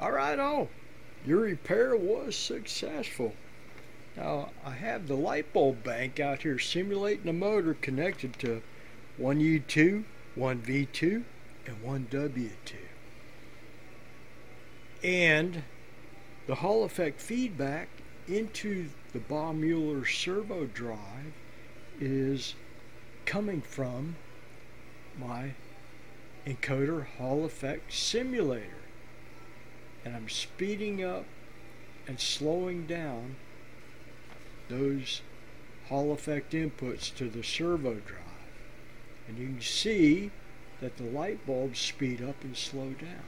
Alright, your repair was successful. Now, I have the light bulb bank out here simulating a motor connected to one U2, one V2, and one W2. And the Hall effect feedback into the Baumuller servo drive is coming from my encoder Hall effect simulator. And I'm speeding up and slowing down those Hall effect inputs to the servo drive. And you can see that the light bulbs speed up and slow down.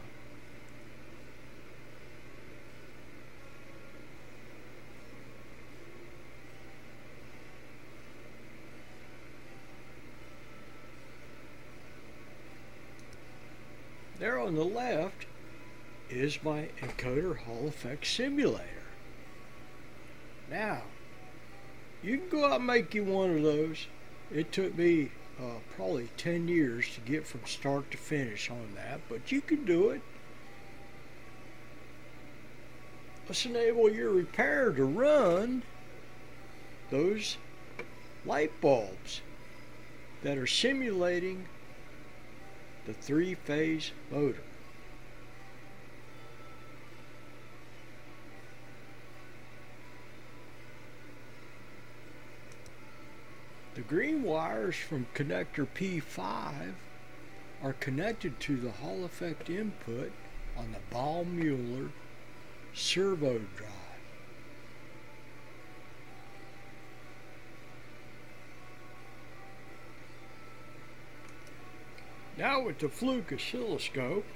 There on the left is my encoder Hall effect simulator. Now, you can go out and make you one of those. It took me probably 10 years to get from start to finish on that, but you can do it. Let's enable your repair to run those light bulbs that are simulating the three-phase motor. The green wires from connector P5 are connected to the Hall effect input on the Baumuller servo drive. Now with the Fluke oscilloscope,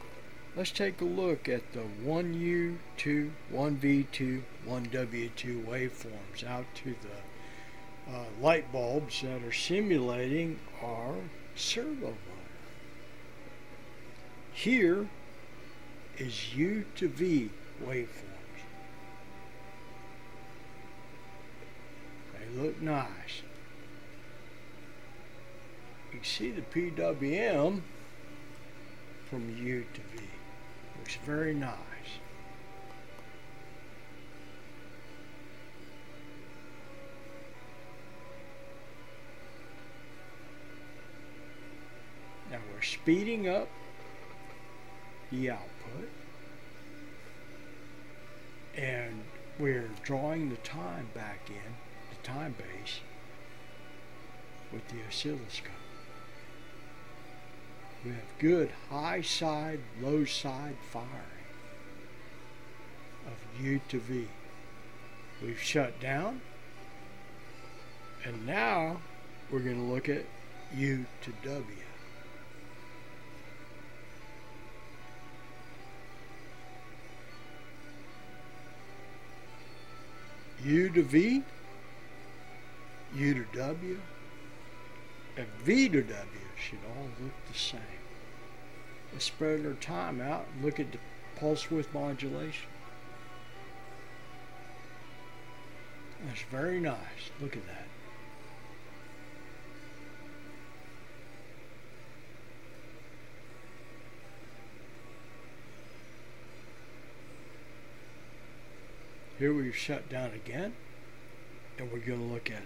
let's take a look at the 1U2, 1V2, 1W2 waveforms out to the light bulbs that are simulating our servo motor. Here is U to V waveforms. They look nice. You can see the PWM from U to V. Looks very nice. Now we're speeding up the output and we're drawing the time back in, the time base, with the oscilloscope. We have good high side, low side firing of U to V. We've shut down, and now we're going to look at U to W. U to V, U to W, and V to W should all look the same. Let's spread our time out and look at the pulse width modulation. That's very nice. Look at that. Here we've shut down again, and we're going to look at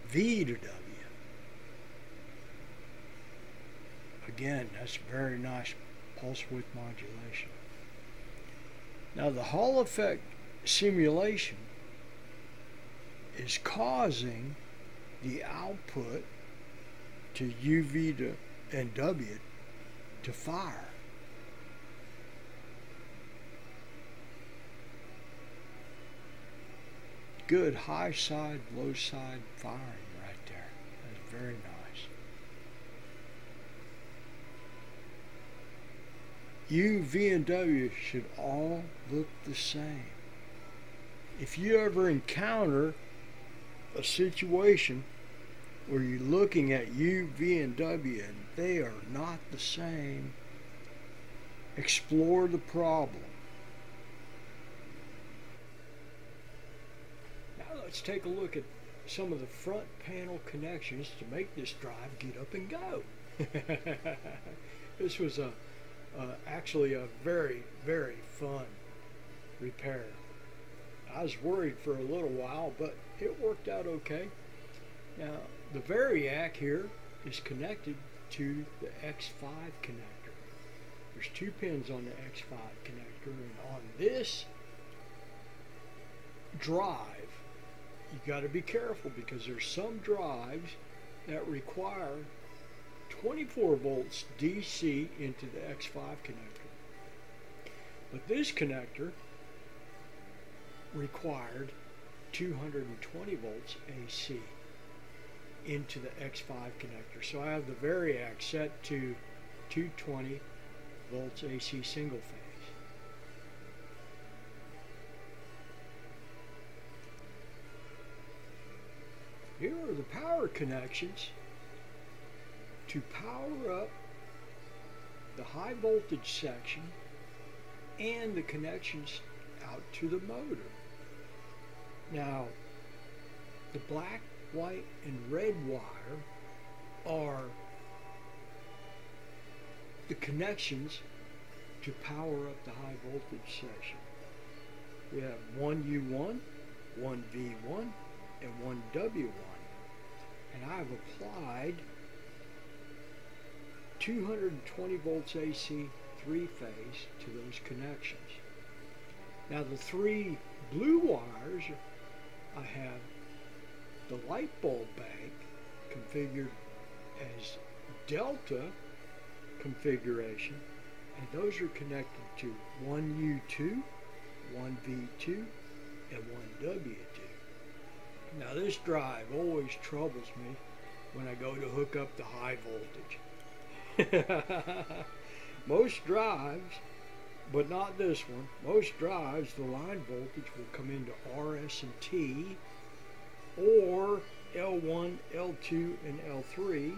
V to W. Again, that's very nice pulse width modulation. Now the Hall effect simulation is causing the output to UV and W to fire. Good high side, low side firing right there. That's very nice. U, V, and W should all look the same. If you ever encounter a situation where you're looking at U, V, and W and they are not the same, explore the problem. Now let's take a look at some of the front panel connections to make this drive get up and go. This was actually a very, very fun repair. I was worried for a little while, but it worked out okay. Now, the variac here is connected to the X5 connector. There's 2 pins on the X5 connector, and on this drive, you got to be careful because there's some drives that require 24 volts DC into the X5 connector. But this connector required 220 volts AC into the X5 connector. So I have the variac set to 220 volts AC single phase. Here are the power connections to power up the high voltage section and the connections out to the motor. Now, the black, white, and red wire are the connections to power up the high voltage section. We have one U1, one V1, and one W1. And I've applied 220 volts AC 3-phase to those connections. Now the 3 blue wires, I have the light bulb bank configured as Delta configuration, and those are connected to one U2, one V2, and one W2. Now this drive always troubles me when I go to hook up the high voltage. Most drives, but not this one, most drives the line voltage will come into RS and T, or L1, L2, and L3,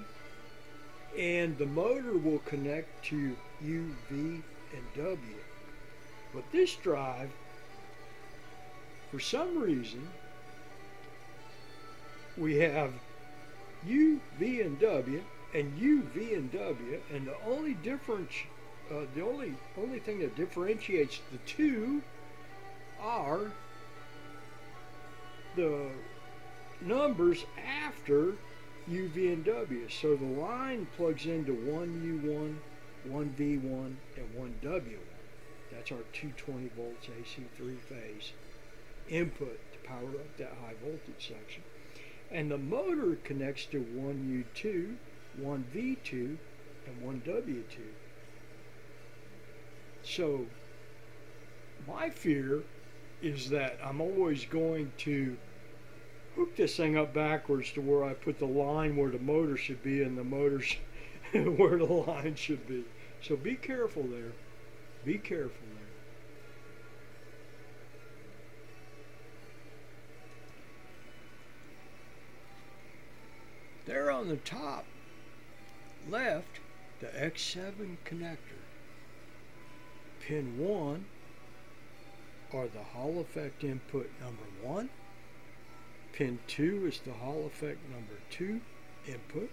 and the motor will connect to U, V, and W. But this drive, for some reason, we have U, V, and W, and U, V, and W, and the only difference, the only thing that differentiates the two are the numbers after U, V, and W. So the line plugs into one U1, one V1, and one W1. That's our 220 volts AC 3-phase input to power up that high voltage section. And the motor connects to one U2, one V2, and one W2. So my fear is that I'm always going to hook this thing up backwards to where I put the line where the motor should be and the motor where the line should be. So be careful there. Be careful there. There on the top left, the X7 connector. Pin 1 are the Hall effect input number 1. Pin 2 is the Hall effect number 2 input.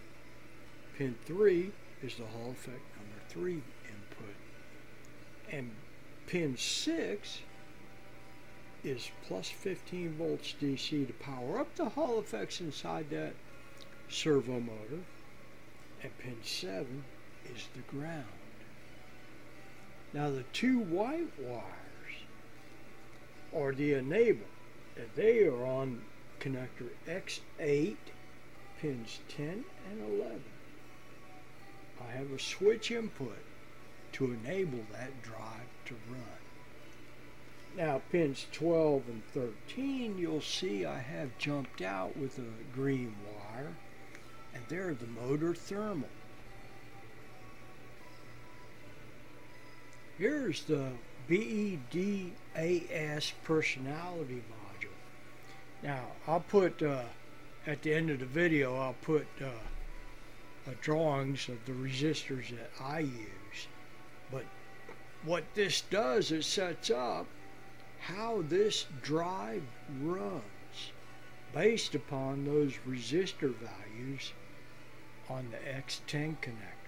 Pin 3 is the Hall effect number 3 input. And pin 6 is plus 15 volts DC to power up the Hall effects inside that servo motor. And pin 7 is the ground. Now the 2 white wires are the enable, and they are on connector X8, pins 10 and 11. I have a switch input to enable that drive to run. Now pins 12 and 13, you'll see I have jumped out with a green wire, and they're the motor thermal. Here's the BEDAS personality module. Now I'll put at the end of the video I'll put drawings of the resistors that I use. But what this does, it sets up how this drive runs based upon those resistor values on the X10 connector.